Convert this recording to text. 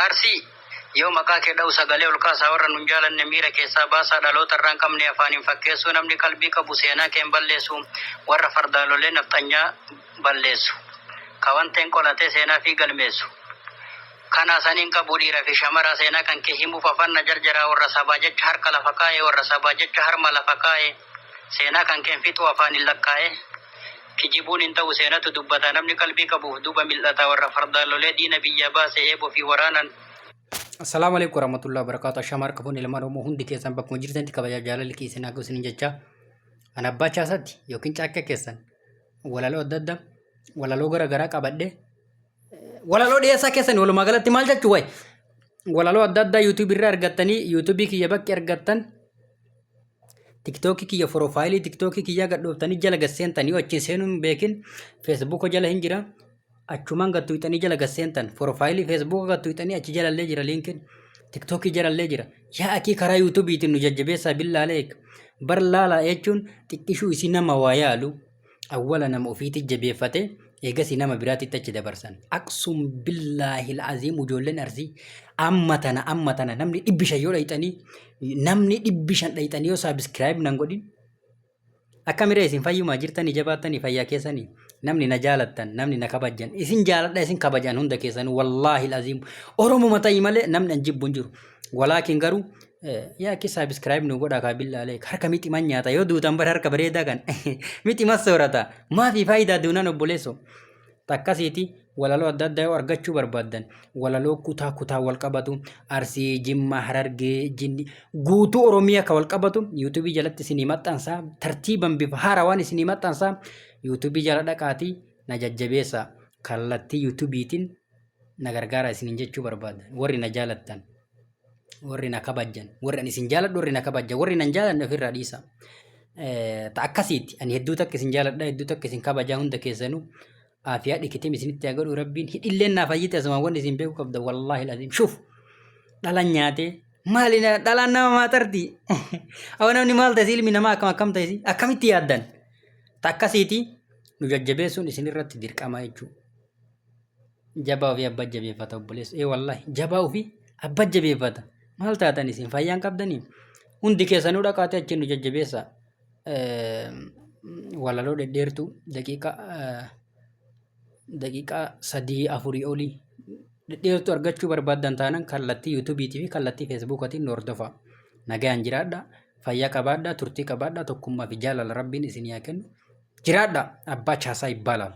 Arsi yoo maqaa kee dha'u sagalee ol kaasaa warra nun jaalanne miira keessaa baasaa dhaloota irraan qabne afaaniin fakkeessuu namni qalbii qabu seenaa keen balleessu warra fardaalolee nafxanyaa balleessu kawanteen qolatee seenaa fi galmeessu. Kana saniin qabu dhiiraa fi shamara seenaa kan kee himuuf afanna jarjaraa warra sabaa jecha harka lafa kaa'ee warra sabaa jecha harma lafa kaa'ee seenaa kan keen fixuu afaaniin lakkaa'ee kijibuun hin ta'u seenatu dubbata namni qalbii qabuuf duuba mil'ata warra fardaalolee diina biyya baase eeboo fi waraanan. Assalamu alaikum warahmatullahi wabarakatuh. Shamar kabun ilmaan Oromoo hundi keessan bakkuma jirtanitti kabajaa jaalalli keessan akka isin jecha ana abbaa chaasatti yookiin caakka keessan walaloo adda addaa walaloo garaa qabadhee walaloo dhiyeessaa keessan walumaa galatti maal jechuu wayi walaloo adda addaa YouTube irraa argattanii YouTube kiyya bakki argattan TikTok kiyya profaayilii TikTok kiyya gadhooftanii jala gasseentanii achiin seenuun beekin Facebook jala hin jira achumaan gattuutanii jala gaseentan profaayilii Facebook gattuutanii achi jalallee jira linkin TikTok jalallee jira yaa akii karaa YouTube itin nu jajjabeessaa billaalee bar laala jechuun xiqqishuu isin nama waa yaalu awwala nama ofiitti jabeeffate eegasi nama biraatitti achi dabarsan aqsum billaahil aziim ijoolleen arsii amma tana namni 500 yoo dhayxanii namni 500 dhayxanii yoo subscribe nan godhin akka miree isin fayyumaa jirtanii jabaattanii fayyaa keessanii namni na jaalattan namni na kabajan isin jaaladha isin kabajan hunda keessan wallahi aziim oromo matai malee namni an jibbun jiru walaakin garuu yaa ki subscribe nu godha ka billaalee harka miti man nyaata yoo duutan bar harka bareedaa kan miti mas soorata maafi faayidaa duunan obboleesso takkasiiti walaloo adda addaa yoo argachuu barbaadan walaloo kutaa wal qabatu arsii jimma harargee jinni guutuu oromiyaa ka wal qabatu YouTube jalatti isinii maxxansaa tartiiban bifa haarawaan isinii maxxansaa YouTube jala dhaqaatii na jajjabeessa kallattii YouTubeetiin na gargaara isiniin jechuu barbaadan warri na jaalattan warri na kabajan warri ani isin jaaladhu warri na kabajan warri nan jaalanne ofirraa dhiisa ta akkasiiti ani hedduu takka isin jaaladha hedduu takka isin kabajaa hunda keessanuu afiyaa dhikitim isinitti agadhu rabbiin hidhilleen naa fayyite asuma wanni isin beeku qabda wallahi alazim shuf dhalan nyaate maalina dhalaan nama maatarti awa namni maal ta'e ilmi namaa akkam ta'e akkamitti yaaddan ta akkasiiti nu jajjabeessuun isin irratti dirqama jechuudha jabaa ofii abba jabeeffata obboleessa wallahi jabaa ofii abba jabeeffata maal taatan isin fayyaan qabdanii hundi keessanuu dhaqaatee achiin nu jajjabeessa walaloo dhedheertu daqiiqaa 3-4 olii dhedheertu argachuu barbaadan taanan kallattii YouTubeetii fi kallattii Facebookaatiin nu hordofa nagaan jiraadha fayyaa qabaadha turtii qabaadha tokkummaa fi jaalala rabbiin isin yaa kennu jiraadha abbaa chaasaa ይባላል